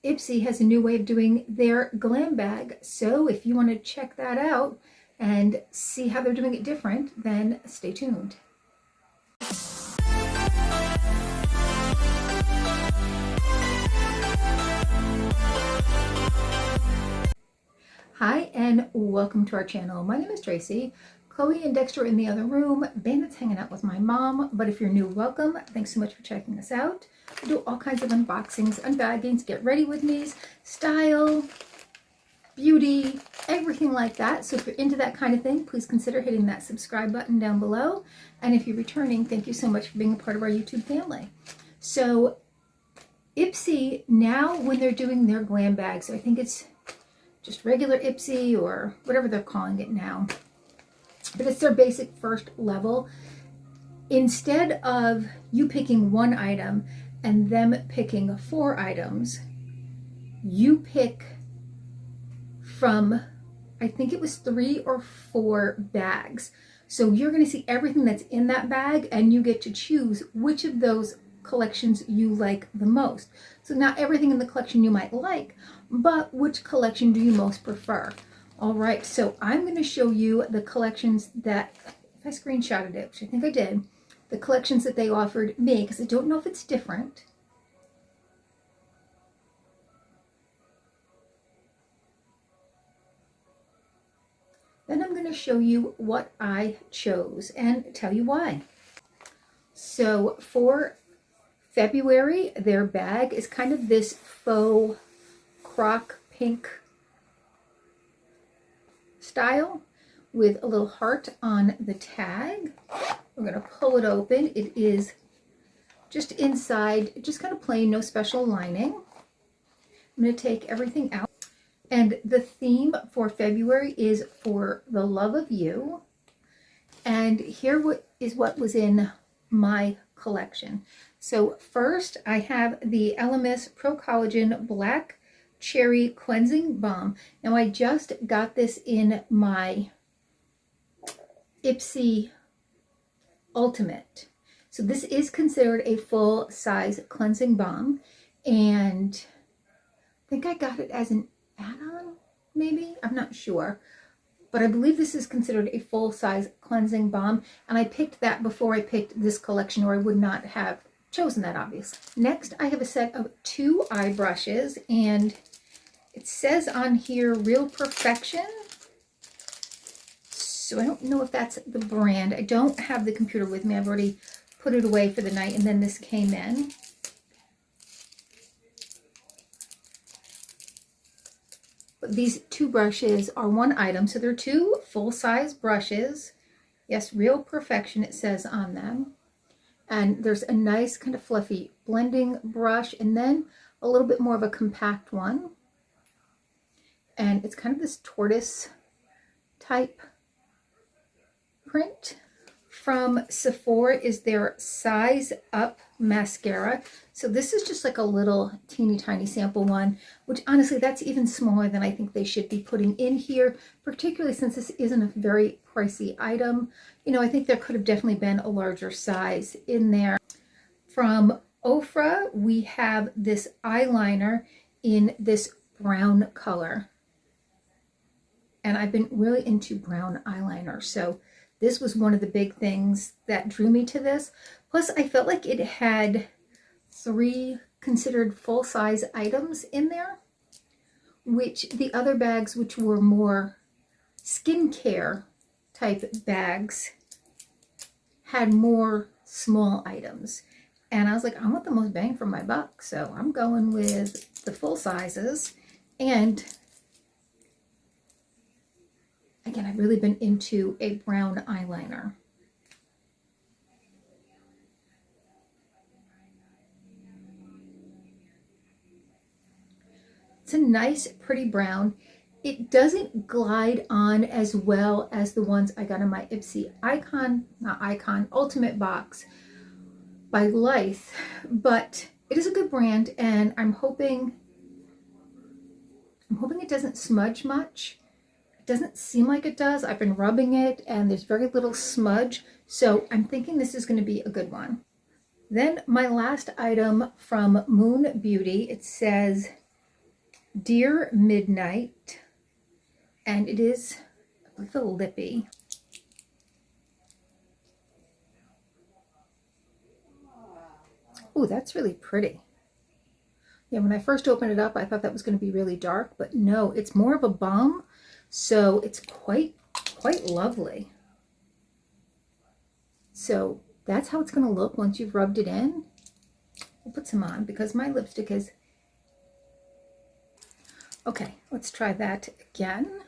IPSY has a new way of doing their glam bag. So if you want to check that out and see how they're doing it different, then stay tuned. Hi and welcome to our channel. My name is Tracy. Chloe and Dexter are in the other room. Bandit's hanging out with my mom, but if you're new, welcome. Thanks so much for checking us out. We do all kinds of unboxings, unbaggings, get ready with me's, style, beauty, everything like that. So if you're into that kind of thing, please consider hitting that subscribe button down below. And if you're returning, thank you so much for being a part of our YouTube family. So IPSY, now when they're doing their glam bags, I think it's just regular IPSY or whatever they're calling it now, but it's their basic first level. Instead of you picking one item and them picking 4 items, you pick from, I think it was 3 or 4 bags. So you're going to see everything that's in that bag and you get to choose which of those collections you like the most. So not everything in the collection you might like, but which collection do you most prefer? All right, so I'm going to show you the collections that, if I screenshotted it, which I think I did, the collections that they offered me, because I don't know if it's different. Then I'm going to show you what I chose and tell you why. So for February, their bag is kind of this faux croc pink style with a little heart on the tag. We're going to pull it open. It is just inside, just kind of plain, no special lining. I'm going to take everything out. And the theme for February is for the love of you. And here is what was in my collection. So first I have the Elemis Pro Collagen Black Cherry Cleansing Balm. Now I just got this in my IPSY Ultimate. So this is considered a full size cleansing balm, and I think I got it as an add-on, maybe? I'm not sure. But I believe this is considered a full size cleansing balm, and I picked that before I picked this collection, or I would not have chosen that, obviously. Next, I have a set of 2 eye brushes, and it says on here Real Perfection. So I don't know if that's the brand. I don't have the computer with me. I've already put it away for the night, and then this came in. But these 2 brushes are one item, so they're 2 full-size brushes. Yes, Real Perfection, it says on them. And there's a nice kind of fluffy blending brush, and then a little bit more of a compact one. And it's kind of this tortoise type print. From Sephora is their Size Up Mascara. So this is just like a little teeny tiny sample one, which honestly, that's even smaller than I think they should be putting in here, particularly since this isn't a very pricey item. You know, I think there could have definitely been a larger size in there. From Ofra, we have this eyeliner in this brown color. And I've been really into brown eyeliner, so this was one of the big things that drew me to this. Plus, I felt like it had 3 considered full-size items in there, which the other bags, which were more skincare type bags, had more small items. And I was like, I want the most bang for my buck, so I'm going with the full sizes. And again, I've really been into a brown eyeliner. It's a nice, pretty brown. It doesn't glide on as well as the ones I got in my IPSY Ultimate box by Lythe, but it is a good brand, and I'm hoping it doesn't smudge much. Doesn't seem like it does. I've been rubbing it and there's very little smudge, so I'm thinking this is going to be a good one. Then my last item from Moon Beauty, it says Dear Midnight, and it is with a lippy. Oh, that's really pretty. Yeah, when I first opened it up, I thought that was going to be really dark, but no, it's more of a balm, so it's quite lovely. So that's how it's going to look once you've rubbed it in. We'll put some on because my lipstick is... Okay, let's try that again.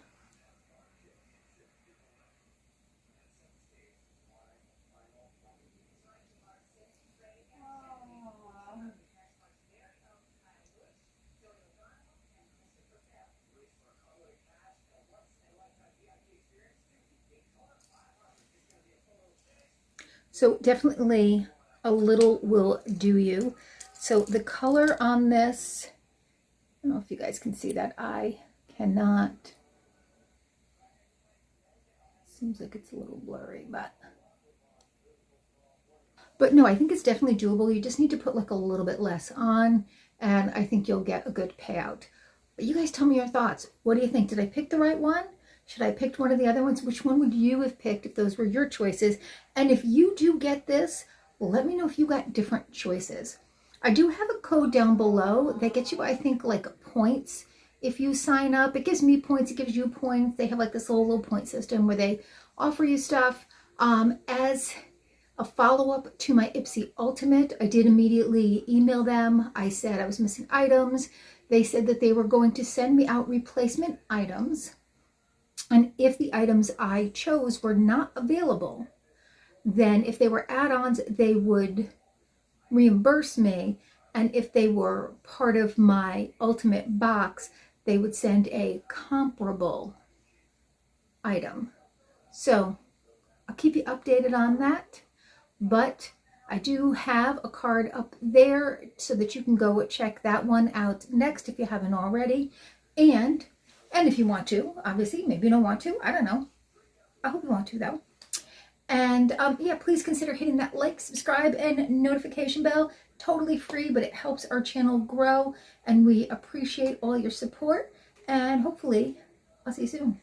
So definitely a little will do you. So the color on this, I don't know if you guys can see that. I cannot. Seems like it's a little blurry, but no, I think it's definitely doable. You just need to put like a little bit less on, and I think you'll get a good payout. But you guys tell me your thoughts. What do you think? Did I pick the right one? Should I pick one of the other ones? Which one would you have picked if those were your choices? And if you do get this, let me know if you got different choices. I do have a code down below that gets you, I think, like points. If you sign up, it gives me points, it gives you points. They have like this little point system where they offer you stuff. As a follow-up to my IPSY Ultimate, I did immediately email them. I said I was missing items. They said that they were going to send me out replacement items. And if the items I chose were not available, then if they were add-ons, they would reimburse me. And if they were part of my ultimate box, they would send a comparable item. So I'll keep you updated on that. But I do have a card up there so that you can go check that one out next if you haven't already. And if you want to, obviously, maybe you don't want to, I don't know. I hope you want to though. And yeah, please consider hitting that like, subscribe, and notification bell. Totally free, but it helps our channel grow, and we appreciate all your support. And hopefully, I'll see you soon.